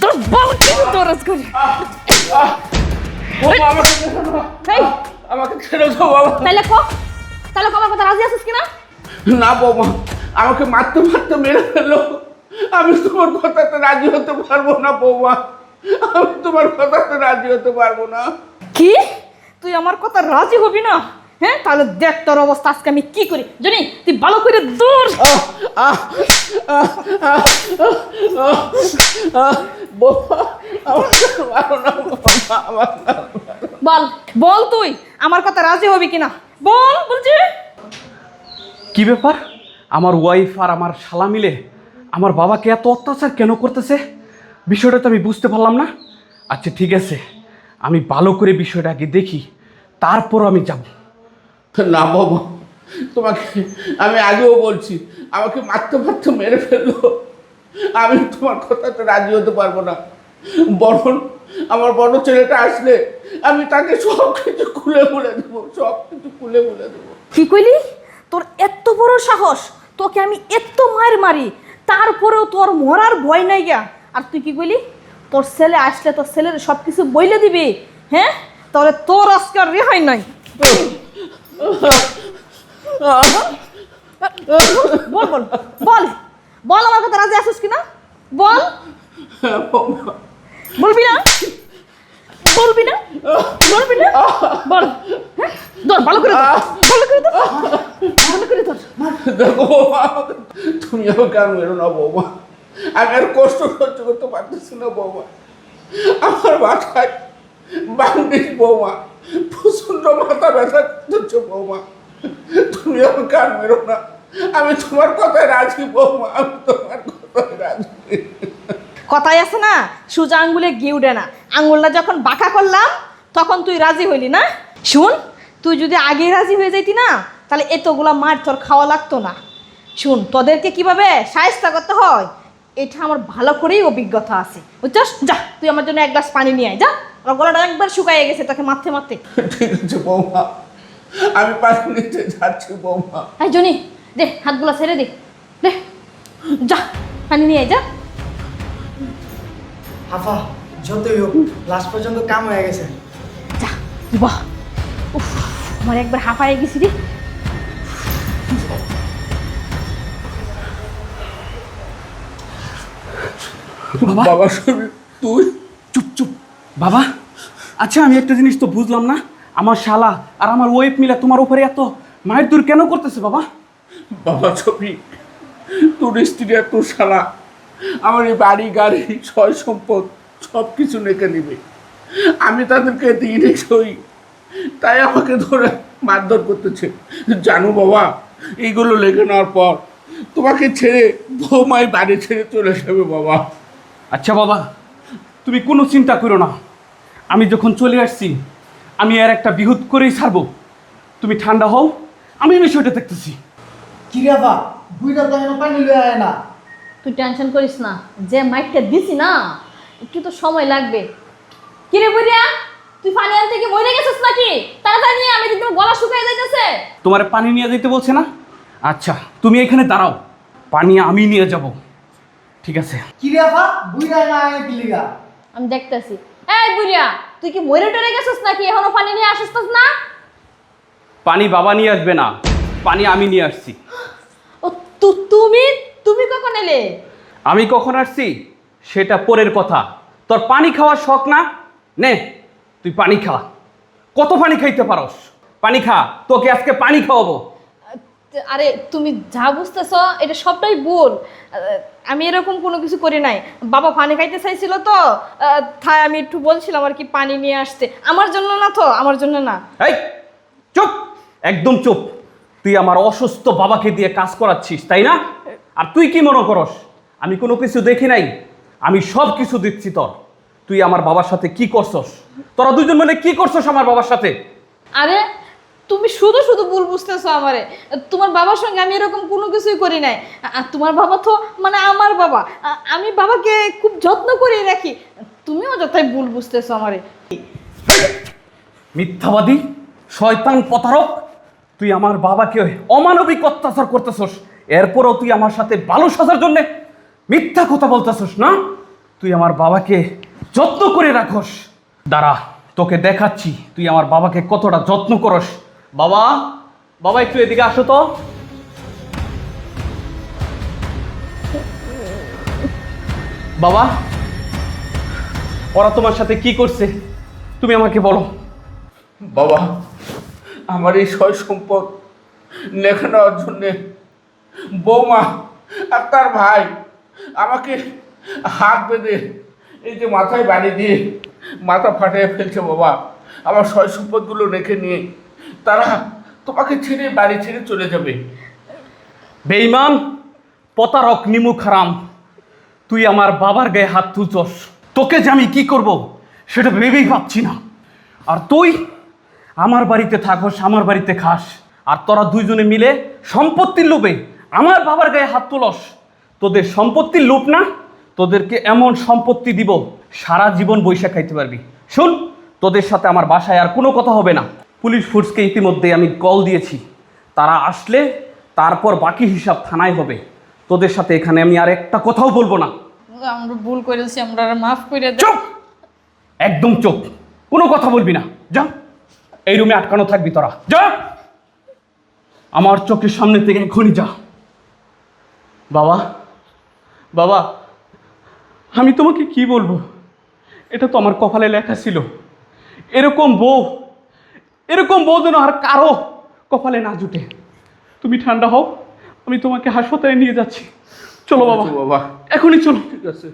তোর বউ কি দরজ করে আমাকে ছেড়ে দাও বাবা। তাহলে আমার কথা রাজি আছিস কিনা? না বৌমা, আমাকে মারতে মারতে মেরে ফেললো, আমি তোমার কথাতে রাজি হতে পারবো না বৌমা, আমি তোমার কথাতে রাজি হতে পারবো না। কি তুই আমার কথা রাজি হবি না? হ্যাঁ, তাহলে দেখ তোর অবস্থা আজকে আমি কি করি জানি। তুই ভালো করে দূর বল বল তুই আমার কথা রাজি হবি কিনা বল বলছি। কি ব্যাপার, আমার ওয়াইফ আর আমার শালা মিলে আমার বাবাকে এত অত্যাচার কেন করতেছে? বিষয়টা তো আমি বুঝতে পারলাম না। আচ্ছা ঠিক আছে, আমি ভালো করে বিষয়টা আগে দেখি, তারপর আমি যাব। না বাবা, তোমাকে আমি আগেও বলছি, আমাকে মারতে মারতে মেরে ফেললো, আমি তোমার কথাতে রাজি হতে পারবো না। বরং আমার বড় ছেলেটা আসলে আমি তাকে সব কিছু খুলে বলে দেবো, সব কিছু খুলে বলে দেবো। কি কইলি? তোর এত বড় সাহস, তোকে আমি এত মার মারি, তারপরেও তোর মরার ভয় নাই গা। আর তুই কি কইলি তোর ছেলে আসলে তোর ছেলের সব কিছু বইলে দিবি? হ্যাঁ, তাহলে তোর আজকে আর রেহাই নাই। বল বল বল বল আমার কথা রাজি আছিস কিনা বল। বলবি না? বলবি না? বলবি না? বল। হ্যাঁ, ধর ভালো করে ধর, ভালো করে ধর, ভালো করে ধর। দেখো বৌমা, তুমি আমাকে আর মেরো না বৌমা, আমি আর কষ্ট সহ্য করতে পারতেছি না বৌমা। আমার মাথায় বান্ডিশ বৌমা, প্রচন্ড মাথা ব্যথা করছে বৌমা, তুমি আমাকে আর মেরো না, আমি তোমার কথায় রাজি বৌমা, আমি তোমার কথায় রাজি। কথাই আছে না, সোজা আঙ্গুলে ঘি উঠে না। আঙ্গুলটা যখন বাঁকা করলাম তখন তুই রাজি হইলি না। শুন, তুই যদি আগে রাজি হয়ে যাইতি না, তাহলে এতগুলা মার তোর খাওয়া লাগতো না। শুন, তোদেরকে কিভাবে শায়েস্তা করতে হয় এটা আমার ভালো করেই অভিজ্ঞতা আছে, বুঝছস? যা তুই আমার জন্য এক গ্লাস পানি নিয়ে আয়, যা। আমার গলাটা একবার শুকাইয়ে গেছে তোকে মারতে মারতে। ঠিক আছে বৌমা, আমি পানি নিতে যাচ্ছি বৌমা। এই জনি, দে হাতগুলা ছেড়ে দে, দে, যা পানি নিয়ে আয়, যা। আফা যতই হোক লাস্ট পর্যন্ত কাম হয়ে গেছে। যা বাহ, উফ, আমার একবার হাঁপায়ে গেছি রে। বাবা শুনি তুই? চুপ চুপ বাবা। আচ্ছা আমি একটা জিনিস তো বুঝলাম না, আমার শালা আর আমার ওয়াইফ মিলে তোমার উপরে এত মায়ের দূর কেন করতেছে বাবা? বাবা ছবি, তোর স্ত্রী আর তোর শালা আমার এই বাড়ি গাড়ি সয় সম্পদ সব কিছু নেকে নিবে, আমি তাদেরকে দিয়ে সই, তাই আমাকে ধরে মারধর করতেছে। জানো বাবা, এইগুলো লেগে নেওয়ার পর তোমাকে ছেড়ে বৌমাই বাড়ি ছেড়ে চলে যাবে বাবা। আচ্ছা বাবা, তুমি কোনো চিন্তা করো না, আমি যখন চলে আসছি আমি আর একটা বিহুদ করেই ছাড়বো। তুমি ঠান্ডা হও, আমি বিষয়টা দেখতেছি। কি রে আফা, বুইটা তো এনে পানি লয়ে আয় না। তুই টেনশন করিস না, যে মাইকটা দিছি না একটু তো সময় লাগবে। কি রে বুড়িয়া, তুই পানি আনতে কি মরে গেছিস নাকি? তাড়াতাড়ি নিয়ে, আমি দেখতে গলা শুকিয়ে যাইতেছে। তোমার পানি নিয়ে যেতে বলছে না? আচ্ছা তুমি এখানে দাঁড়াও, পানি আমি নিয়ে যাব। ঠিক আছে। কি রে আফা, বুইটা না আয় কি লিগা? আমি দেখতেছি। এই বুড়িয়া, তুই কি মরে টরে গেছিস নাকি? এখনো পানি নিয়ে আসিস না? পানি বাবা নিয়ে আসবে না, পানি আমি নিয়ে আসছি। ও তুমি তুমি কখন এলে? আমি কখন আসছি সেটা পরের কথা, তোর পানি খাওয়ার শখ না? নে তুই পানি খা, কত পানি খাইতে পারস, পানি খা, তোকে আজকে পানি খাওয়াবো। আরে তুমি যা বুঝতেছ এটা সবটাই ভুল। আমি এরকম কোনো কিছু করি নাই। বাবা পানি খাইতে চাইছিল তো, তাই আমি একটু বলছিলাম আর কি পানি নিয়ে আসতে। আমার জন্য না তো, আমার জন্য না। এই চুপ, একদম চুপ। তুই আমার অসুস্থ বাবাকে দিয়ে কাজ করাচ্ছিস তাই না? আর তুই কি মনে করস আমি কোনো কিছু দেখি নাই? আমি সব কিছু দিচ্ছি তোর। তুই আমার বাবার সাথে কি করছস? তোরা দুজন মানে কি করছস আমার বাবার সাথে? আরে তুমি শুধু শুধু ভুল বুঝতেছো আমারে। তোমার বাবার সঙ্গে আমি এরকম কোনো কিছুই করি নাই। তোমার বাবা তো মানে আমার বাবা, আমি বাবাকে খুব যত্ন করে রাখি। তুমিও যথাই ভুল বুঝতেছো আমারে। মিথ্যাবাদী, শয়তান, প্রতারক, তুই আমার বাবাকে অমানবিক অত্যাচার করতেছস, এরপরও তুই আমার সাথে ভালো সাজার জন্য মিথ্যা কথা বলতেছস না? তুই আমার বাবাকে যত্ন করে রাখস। দাঁড়া, তোকে দেখাচ্ছি তুই আমার বাবাকে কতটা যত্ন করস। বাবা, বাবা একটু এদিকে আসো তো। বাবা, ওরা তোমার সাথে কি করছে তুমি আমাকে বলো। বাবা, আমার এই সয় সম্পদ লেখা নেওয়ার জন্যে বৌমা আর তার ভাই আমাকে হাত বেঁধে এই যে মাথায় বাড়ি দিয়ে মাথা ফাটিয়ে ফেলছে বাবা। আমার সয় সম্পদগুলো রেখে নিয়ে তারা তোমাকে ছেড়ে বাড়ি ছেড়ে চলে যাবে। বেঈমান, প্রতারক, নিমুখ হারাম, তুই আমার বাবার গায়ে হাত তুলছস। তোকে যে আমি কি করব সেটা ভেবেই ভাবছি না। আর তুই আমার বাড়িতে থাকস, আমার বাড়িতে খাস, আর তোরা দুইজনে মিলে সম্পত্তির লোভে আমার বাবার গায়ে হাত তুলস। তোদের সম্পত্তির লোভ না, তোদেরকে এমন সম্পত্তি দিব সারা জীবন বৈশা খাইতে পারবি। শোন, তোদের সাথে আমার বাসায় আর কোনো কথা হবে না। পুলিশ ফোর্সকে ইতিমধ্যে আমি কল দিয়েছি, তারা আসলে তারপর বাকি হিসাব থানায় হবে। তোদের সাথে এখানে আমি আর একটা কথাও বলবো না। আমরা ভুল করেছি, আমরা মাফ করে দেব। চুপ, একদম চুপ, কোনো কথা বলবি না। যা, এই রুমে আটকানো থাকবি তোরা। যা, আমার চোখের সামনে থেকে এখনই যা। বাবা, বাবা, আমি তোমাকে কি বলবো, এটা তো আমার কপালে লেখা ছিল। এরকম বউ যেন আর কারো কপালে না জুটে। তুমি ঠান্ডা হও, আমি তোমাকে হাসপাতালে নিয়ে যাচ্ছি। চলো বাবা, বাবা এখনই চলো। ঠিক আছে।